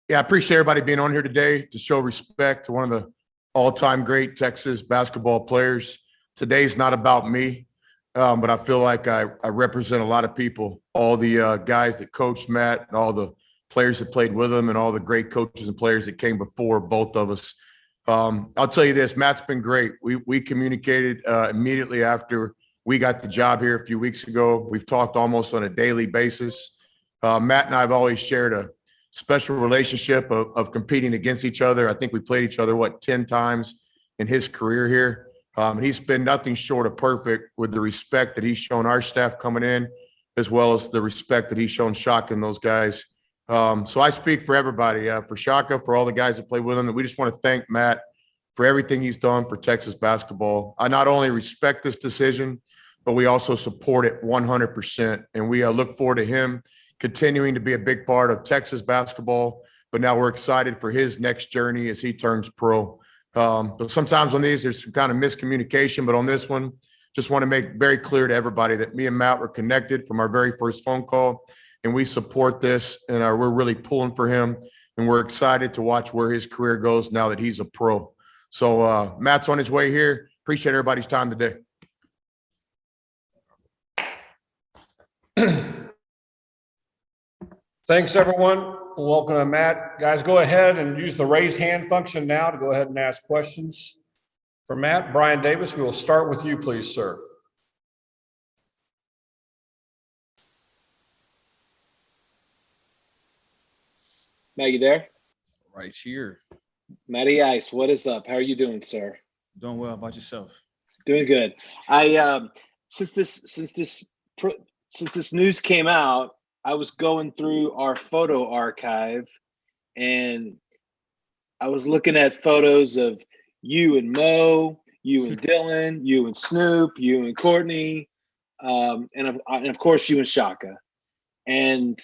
Yeah, I appreciate everybody being on here today to show respect to one of the all-time great Texas basketball players. Today's not about me, but I feel like I represent a lot of people, all the guys that coached Matt and all the players that played with him and all the great coaches and players that came before both of us. I'll tell you this, Matt's been great. We communicated immediately after we got the job here a few weeks ago. We've talked almost on a daily basis. Matt and I have always shared a special relationship of competing against each other. I think we played each other, 10 times in his career here. He's been nothing short of perfect with the respect that he's shown our staff coming in, as well as the respect that he's shown Shaka and those guys. So I speak for everybody, for Shaka, for all the guys that play with him. And we just want to thank Matt for everything he's done for Texas basketball. I not only respect this decision, but we also support it 100%. And we look forward to him continuing to be a big part of Texas basketball, but now we're excited for his next journey as he turns pro. But sometimes on these, there's some kind of miscommunication, but on this one, just want to make very clear to everybody that me and Matt were connected from our very first phone call, and we support this, and we're really pulling for him, and we're excited to watch where his career goes now that he's a pro. So Matt's on his way here. Appreciate everybody's time today. Thanks, everyone. Welcome to Matt. Guys, go ahead and use the raise hand function now to go ahead and ask questions for Matt. Brian Davis, we will start with you, please, sir. Matt, you there? Right here. Matty Ice, what is up? How are you doing, sir? Doing well. How about yourself? Doing good. Since this news came out, I was going through our photo archive, and I was looking at photos of you and Mo, you and Dylan, you and Snoop, you and Courtney, and of course you and Shaka. And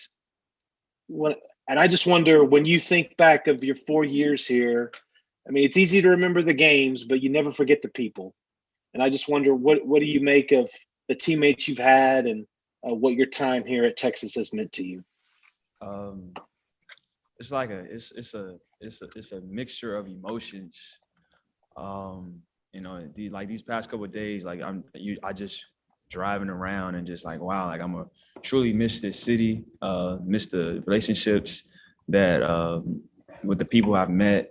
I just wonder, when you think back of your 4 years here, I mean, it's easy to remember the games, but you never forget the people. And I just wonder, what do you make of the teammates you've had, and what your time here at Texas has meant to you? It's like it's a mixture of emotions. These past couple of days, like I just driving around and just like, wow, like I'm truly miss this city, miss the relationships that with the people I've met.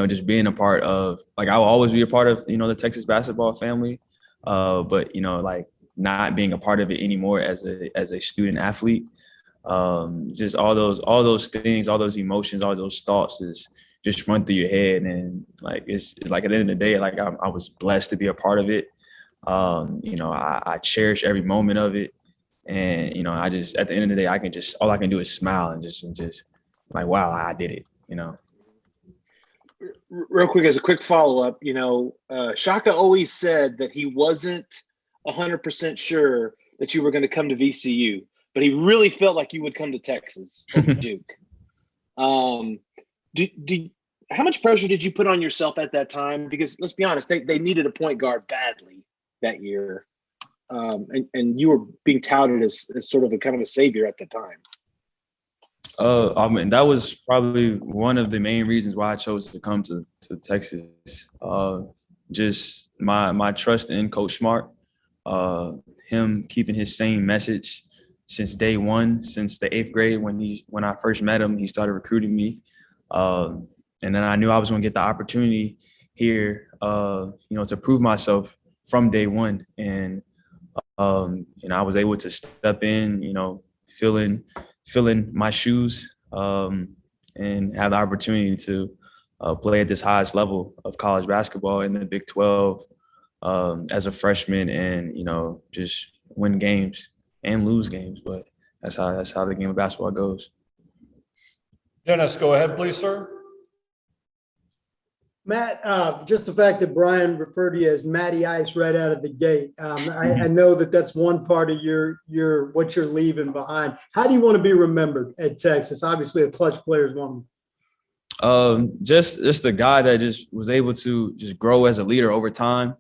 Just being a part of, like, I will always be a part of, the Texas basketball family. But not being a part of it anymore as a student athlete, just all those things, all those emotions, all those thoughts just run through your head, and it's like at the end of the day, like I was blessed to be a part of it. I cherish every moment of it, and I just, at the end of the day, all I can do is smile and just like, wow, I did it. Real quick, as a quick follow-up, Shaka always said that he wasn't 100% sure that you were going to come to VCU, but he really felt like you would come to Texas over Duke. How much pressure did you put on yourself at that time? Because let's be honest, they needed a point guard badly that year, and you were being touted as sort of a kind of a savior at the time. That was probably one of the main reasons why I chose to come to Texas. Just my trust in Coach Smart, him keeping his same message since day one, since the 8th grade when I first met him. He started recruiting me, and then I knew I was going to get the opportunity here, to prove myself from day one. And I was able to step in, fill in my shoes, and have the opportunity to play at this highest level of college basketball in the Big 12 as a freshman, and just win games and lose games. But that's how the game of basketball goes. Dennis, go ahead, please, sir. Matt, just the fact that Brian referred to you as Matty Ice right out of the gate, I know that's one part of your what you're leaving behind. How do you want to be remembered at Texas? Obviously, a clutch player is one. Just the guy that just was able to just grow as a leader over time.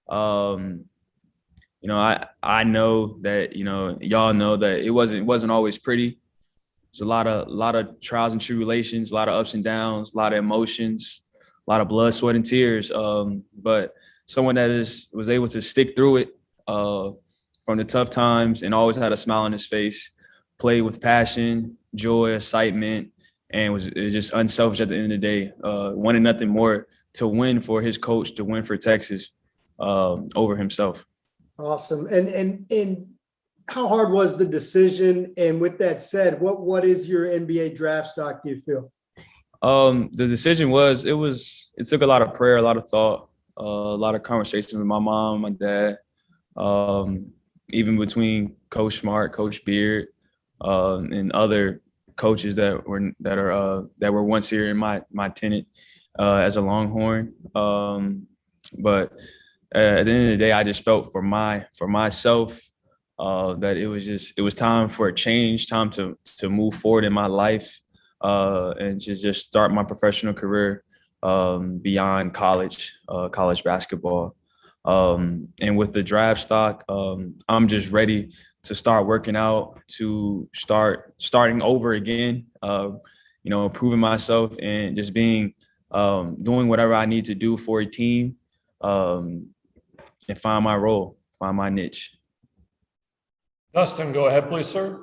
I know that y'all know that it wasn't always pretty. was a lot of trials and tribulations, a lot of ups and downs, a lot of emotions, a lot of blood, sweat, and tears. But someone that was able to stick through it from the tough times and always had a smile on his face, played with passion, joy, excitement, and was just unselfish at the end of the day. Wanted nothing more to win for his coach, to win for Texas over himself. Awesome. And how hard was the decision? And with that said, what is your NBA draft stock, do you feel? The decision it took a lot of prayer, a lot of thought, a lot of conversations with my mom, my dad, even between Coach Smart, Coach Beard, and other coaches that were once here in my tenant as a Longhorn. But at the end of the day, I just felt for myself that it was time for a change, time to move forward in my life, and just start my professional career beyond college basketball. And with the draft stock, I'm just ready to start working out, to starting over again, improving myself and just doing whatever I need to do for a team, and find my role, find my niche. Dustin, go ahead, please, sir.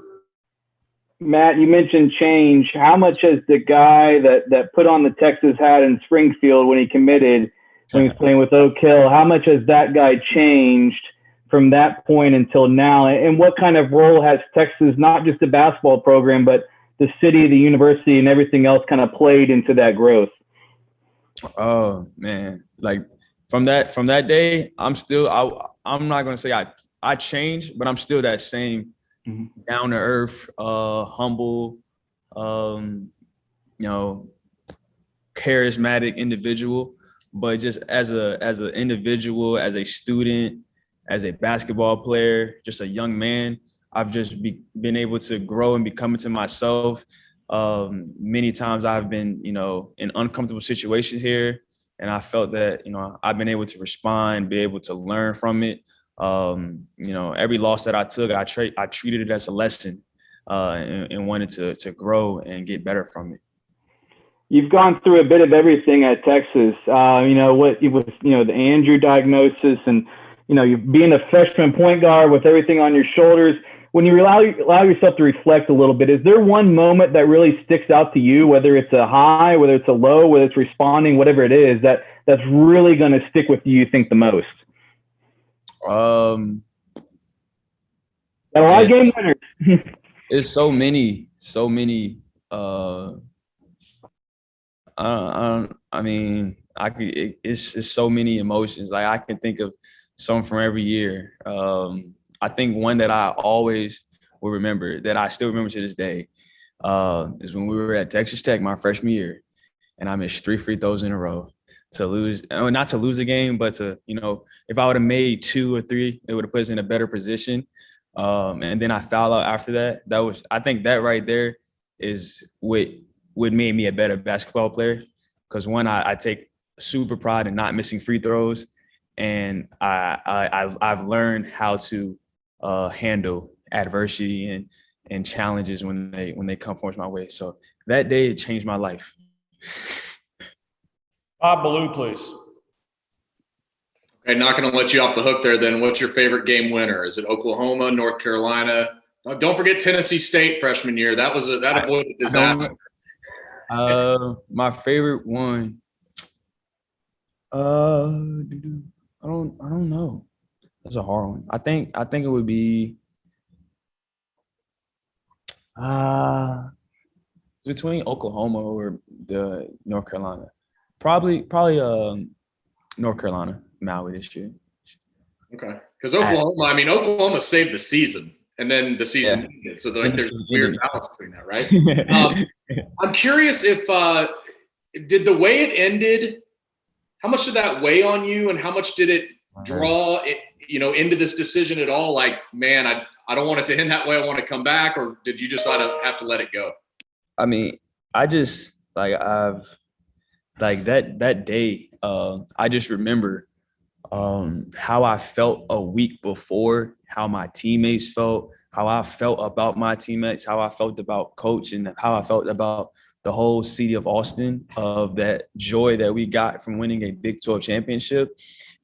Matt, you mentioned change. How much has the guy that put on the Texas hat in Springfield when he committed, when he was playing with Oak Hill, how much has that guy changed from that point until now? And what kind of role has Texas, not just the basketball program, but the city, the university, and everything else kind of played into that growth? Oh, man. Like from that day, I'm not going to say I changed, but I'm still that same down to earth, humble, charismatic individual. But just as an individual, as a student, as a basketball player, just a young man, I've just been able to grow and become into myself. Many times I've been, in uncomfortable situations here, and I felt that, I've been able to respond, be able to learn from it. Every loss that I took, I treated it as a lesson, and wanted to grow and get better from it. You've gone through a bit of everything at Texas. The Andrew diagnosis, and you being a freshman point guard with everything on your shoulders. When you allow yourself to reflect a little bit, is there one moment that really sticks out to you, whether it's a high, whether it's a low, whether it's responding, whatever it is, that's really going to stick with you think the most? A lot of game winners. It's so many. It's so many emotions. Like I can think of some from every year. I think one that I always will remember, that I still remember to this day, is when we were at Texas Tech my freshman year, and I missed 3 free throws in a row to lose. Not to lose a game, but to, if I would have made 2 or 3, it would have put us in a better position. And then I fouled out after that. I think that right there is what made me a better basketball player. Because one, I take super pride in not missing free throws, and I've learned how to handle adversity and challenges when they come towards my way. So that day it changed my life. Bob Ballou, please. Okay, not going to let you off the hook there then. What's your favorite game winner? Is it Oklahoma, North Carolina? Don't forget Tennessee State freshman year. That avoided disaster. My favorite one. I don't know. That's a hard one. I think it would be between Oklahoma or the North Carolina. Probably North Carolina, Maui this year. Okay, because Oklahoma saved the season, and then the season ended. So there's a weird balance between that, right? I'm curious if did the way it ended, how much did that weigh on you, and how much did it draw it, into this decision at all? Like, man, I don't want it to end that way. I want to come back, or did you just have to let it go? I mean, I just that day. I just remember how I felt a week before, how my teammates felt, how I felt about my teammates, how I felt about coach, and how I felt about the whole city of Austin, of that joy that we got from winning a Big 12 championship.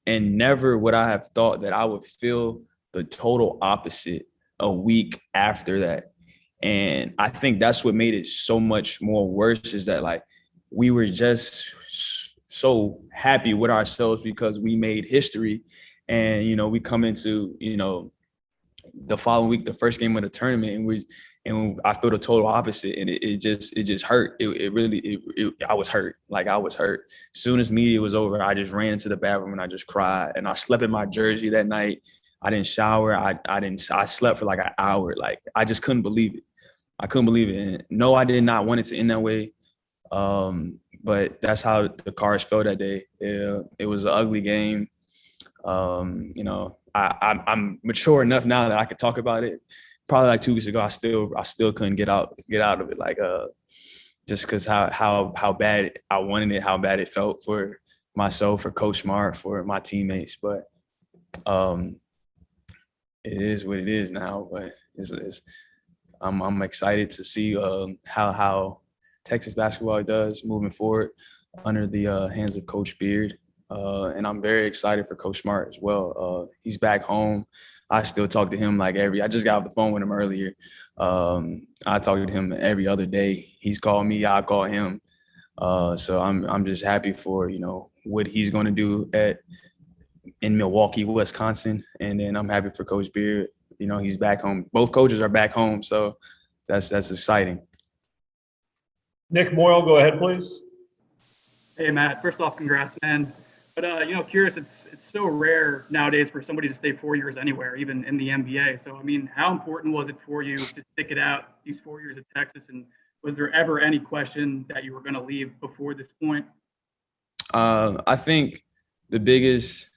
And never would I have thought that I would feel the total opposite a week after that. And I think that's what made it so much more worse, is that like we were just so happy with ourselves because we made history. And, you know, we come into, you know, the following week, the first game of the tournament, and I feel the total opposite, and it just hurt. I was hurt. Like, I was hurt. As soon as media was over, I just ran into the bathroom and I just cried. And I slept in my jersey that night. I didn't shower. I slept for like an hour. Like, I just couldn't believe it. I couldn't believe it. And no, I did not want it to end that way. But that's how the Cards felt that day. It was an ugly game. You know, I'm mature enough now that I could talk about it. Probably like 2 weeks ago, I still couldn't get out of it. Like, just because how bad I wanted it, how bad it felt for myself, for Coach Smart, for my teammates. But it is what it is now. But I'm excited to see how Texas basketball does moving forward under the hands of Coach Beard. And I'm very excited for Coach Smart as well. He's back home. I still talk to him like I just got off the phone with him earlier. I talk to him every other day. He's called me, I call him. So I'm just happy for, you know, what he's going to do in Milwaukee, Wisconsin. And then I'm happy for Coach Beard. You know, he's back home. Both coaches are back home. So that's exciting. Nick Moyle, go ahead, please. Hey, Matt. First off, congrats, man. But, you know, curious, it's so rare nowadays for somebody to stay 4 years anywhere, even in the NBA. So, I mean, how important was it for you to stick it out these 4 years at Texas? And was there ever any question that you were going to leave before this point? I think the biggest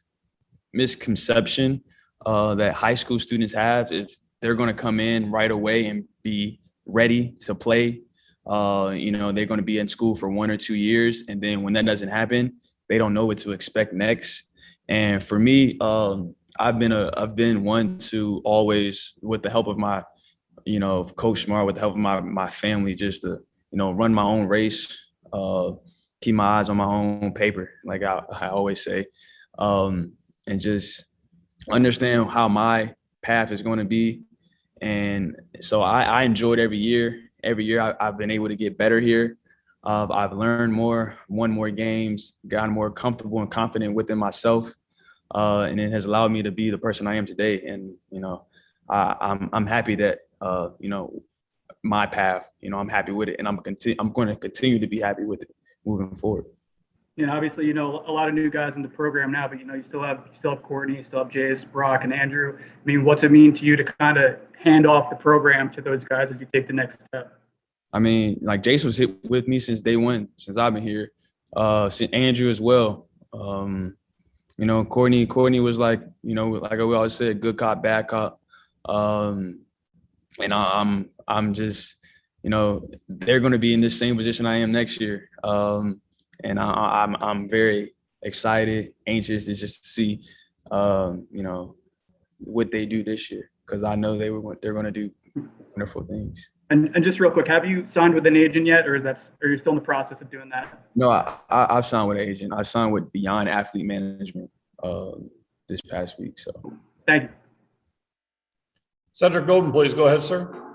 misconception that high school students have is they're going to come in right away and be ready to play. You know, they're going to be in school for 1 or 2 years. And then when that doesn't happen, they don't know what to expect next. And for me, I've been one to always, with the help of my, you know, Coach Smart, with the help of my family, just to, you know, run my own race, keep my eyes on my own paper, like I always say, and just understand how my path is going to be. And so I enjoyed every year. Every year I've been able to get better here. I've learned more, won more games, gotten more comfortable and confident within myself. And it has allowed me to be the person I am today. And, you know, I'm happy that, you know, my path, you know, I'm happy with it. And I'm going to continue to be happy with it moving forward. You know, obviously, you know, a lot of new guys in the program now, but, you know, you still have Courtney, you still have Jace, Brock, and Andrew. I mean, what's it mean to you to kind of hand off the program to those guys as you take the next step? I mean, like, Jace was hit with me since day one, since I've been here. Andrew as well. You know, Courtney was like, you know, like we always said, good cop, bad cop. And I'm just, you know, they're going to be in this same position I am next year. And I'm very excited, anxious to just see, you know, what they do this year, because I know they're going to do wonderful things. And just real quick, have you signed with an agent yet, or are you still in the process of doing that? No, I've signed with an agent. I signed with Beyond Athlete Management this past week. So thank you. Cedric Golden, please go ahead, sir.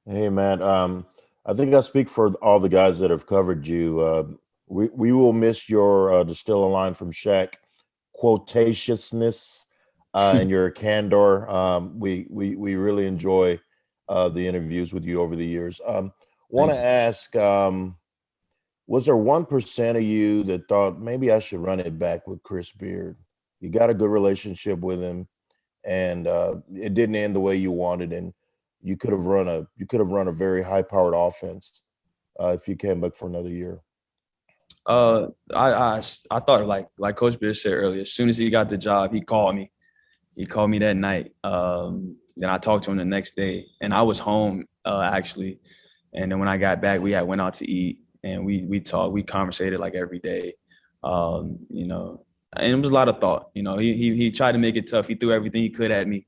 Hey, Matt. I think I speak for all the guys that have covered you. We will miss your, to steal a line from Shaq, quotaciousness and your candor. We really enjoy the interviews with you over the years. Want to ask, was there 1% of you that thought maybe I should run it back with Chris Beard? You got a good relationship with him, and it didn't end the way you wanted, and you could have run a very high-powered offense if you came back for another year. I thought, like Coach Beard said earlier, as soon as he got the job, he called me. He called me that night. Then I talked to him the next day, and I was home actually. And then when I got back, we went out to eat, and we talked. We conversated like every day. You know, and it was a lot of thought. He tried to make it tough. He threw everything he could at me.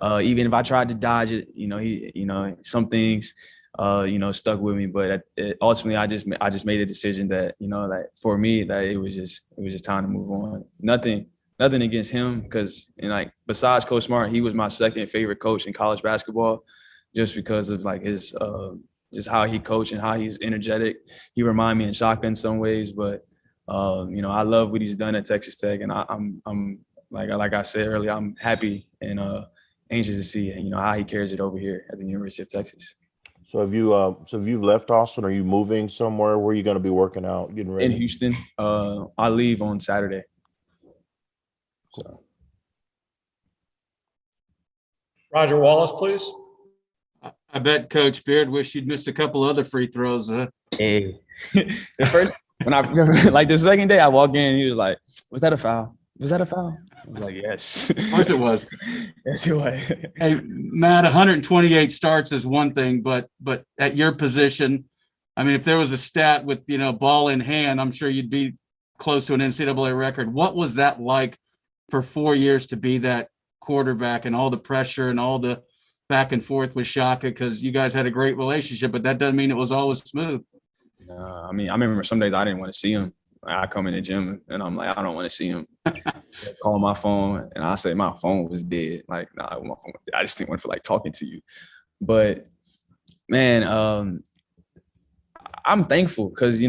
Even if I tried to dodge it, some things, stuck with me. But ultimately, I just made the decision that, that for me, that it was just time to move on. Nothing against him, because besides Coach Smart, he was my second favorite coach in college basketball, just because of his just how he coached and how he's energetic. He reminded me of Shaka in some ways, but I love what he's done at Texas Tech, and I'm like I said earlier, I'm happy and anxious to see how he carries it over here at the University of Texas. So have you left Austin? Are you moving somewhere? Where are you going to be working out, getting ready? In Houston. I leave on Saturday. So. Roger Wallace, please. I bet Coach Beard wished you'd missed a couple other free throws. Hey, the first when I remember, the second day I walk in, he was like, "Was that a foul? Was that a foul?" I was like, "Yes." Of course it was. Yes, it was. Hey, Matt, 128 starts is one thing, but at your position, I mean, if there was a stat with ball in hand, I'm sure you'd be close to an NCAA record. What was that like for 4 years to be that quarterback and all the pressure and all the back and forth with Shaka? Because you guys had a great relationship, but that doesn't mean it was always smooth. I remember some days I didn't want to see him. I come in the gym and I'm like, I don't want to see him. Call my phone and I say my phone was dead. Nah, my phone was dead. I just didn't want to feel talking to you. But man, I'm thankful because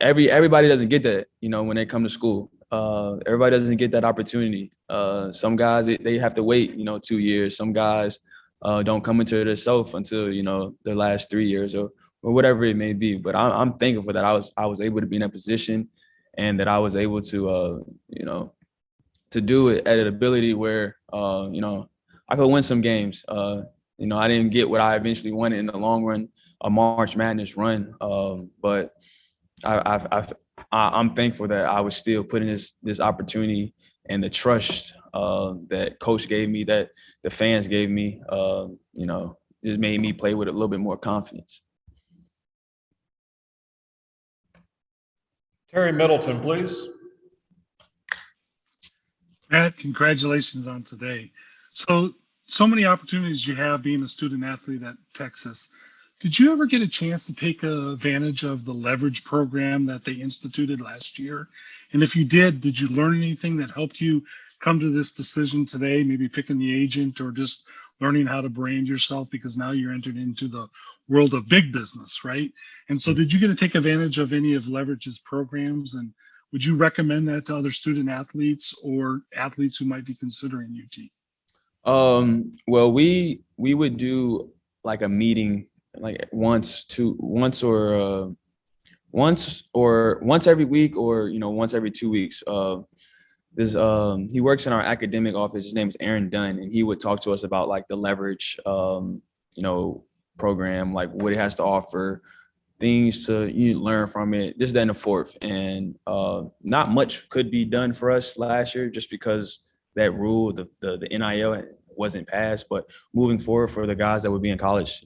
everybody doesn't get that. When they come to school, everybody doesn't get that opportunity. Some guys they have to wait 2 years. Some guys don't come into their self until their last 3 years or whatever it may be. But I'm thankful that I was able to be in that position, and that I was able to to do it at an ability where I could win some games. I didn't get what I eventually wanted in the long run, a March Madness run, but I'm thankful that I was still put in this opportunity, and the trust that Coach gave me, that the fans gave me, just made me play with a little bit more confidence. Terry Middleton, please. Matt, congratulations on today. So many opportunities you have being a student athlete at Texas. Did you ever get a chance to take advantage of the leverage program that they instituted last year? And if you did you learn anything that helped you come to this decision today, maybe picking the agent or just learning how to brand yourself, because now you're entered into the world of big business, right? And so did you get to take advantage of any of Leverage's programs? And would you recommend that to other student athletes or athletes who might be considering UT? Well, we would do a meeting once every week, or once every 2 weeks. He works in our academic office. His name is Aaron Dunn, and he would talk to us about the leverage program, what it has to offer, things to learn from it, this, that, and the fourth. And not much could be done for us last year just because that rule, the NIL wasn't passed. But moving forward for the guys that would be in college,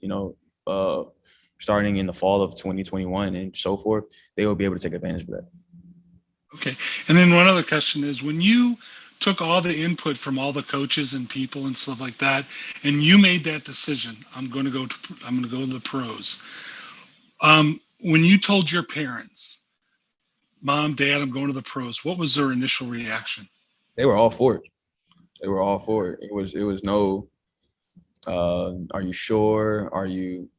starting in the fall of 2021 and so forth, they will be able to take advantage of that. Okay. And then one other question is, when you took all the input from all the coaches and people and stuff like that, and you made that decision, I'm going to go to the pros. When you told your parents, Mom, Dad, I'm going to the pros, what was their initial reaction? They were all for it. They were all for it. It was no, are you sure?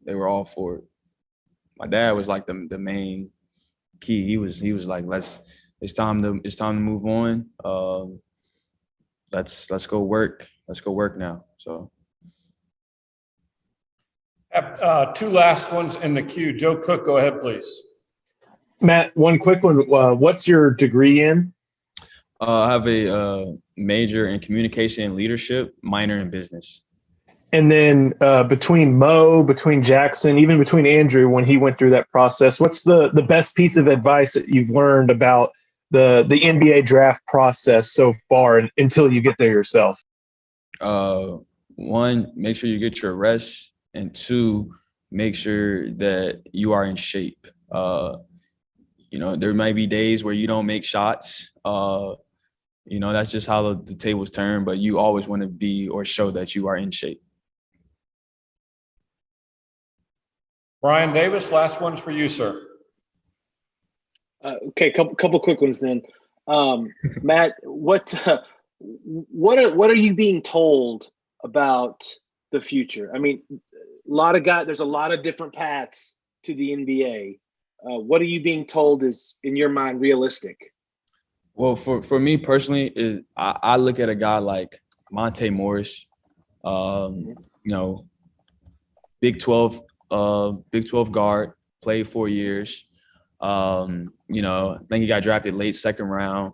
They were all for it. My dad was the main key. He was like, it's time to move on. Let's go work. Let's go work now. So. Have two last ones in the queue. Joe Cook, go ahead, please. Matt, one quick one. What's your degree in? I have a major in communication and leadership, minor in business. And then between Jackson, even between Andrew, when he went through that process, what's the best piece of advice that you've learned about the NBA draft process so far until you get there yourself? One, make sure you get your rest, and two, make sure that you are in shape. There might be days where you don't make shots. You know, that's just how the tables turn, but you always want to be or show that you are in shape. Brian Davis, last one's for you, sir. Okay, couple quick ones then. Matt, what are you being told about the future? I mean, there's a lot of different paths to the NBA. What are you being told is, in your mind, realistic? Well, for me personally, I look at a guy like Monte Morris, you know, Big 12 guard, played 4 years. You know, I think he got drafted late second round.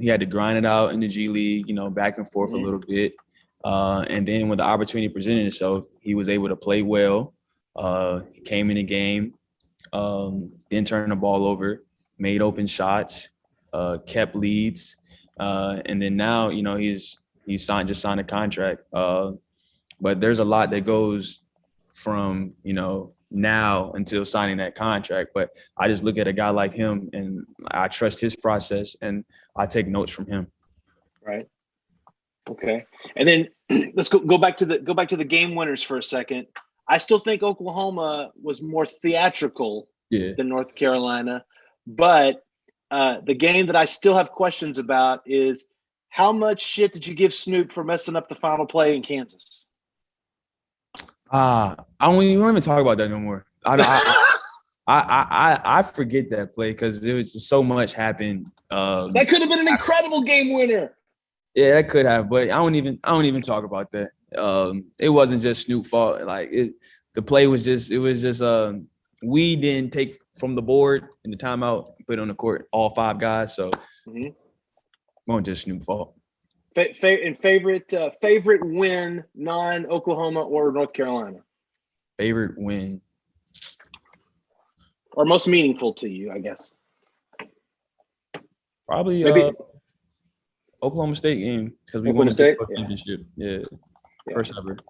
He had to grind it out in the G League, you know, back and forth a little bit. And then when the opportunity presented itself, he was able to play well. He came in the game, didn't turn the ball over, made open shots, kept leads. And then now, you know, he's signed a contract. But there's a lot that goes from, you know, now until signing that contract. But I just look at a guy like him and I trust his process and I take notes from him. Right. Okay. And then let's go back to the game winners for a second. I still think Oklahoma was more theatrical than North Carolina, but the game that I still have questions about is how much shit did you give Snoop for messing up the final play in Kansas? I don't even talk about that no more. I forget that play because there was just so much happened. That could have been an incredible game winner. Yeah, that could have, but I don't even talk about that. It wasn't just Snoop's fault. Like the play was just we didn't take from the board in the timeout, put on the court all 5 guys. So it wasn't just Snoop's fault. Favorite win, non-Oklahoma or North Carolina? Favorite win. Or most meaningful to you, I guess. Probably Oklahoma State game because we Oklahoma won the State? championship. Yeah. First ever.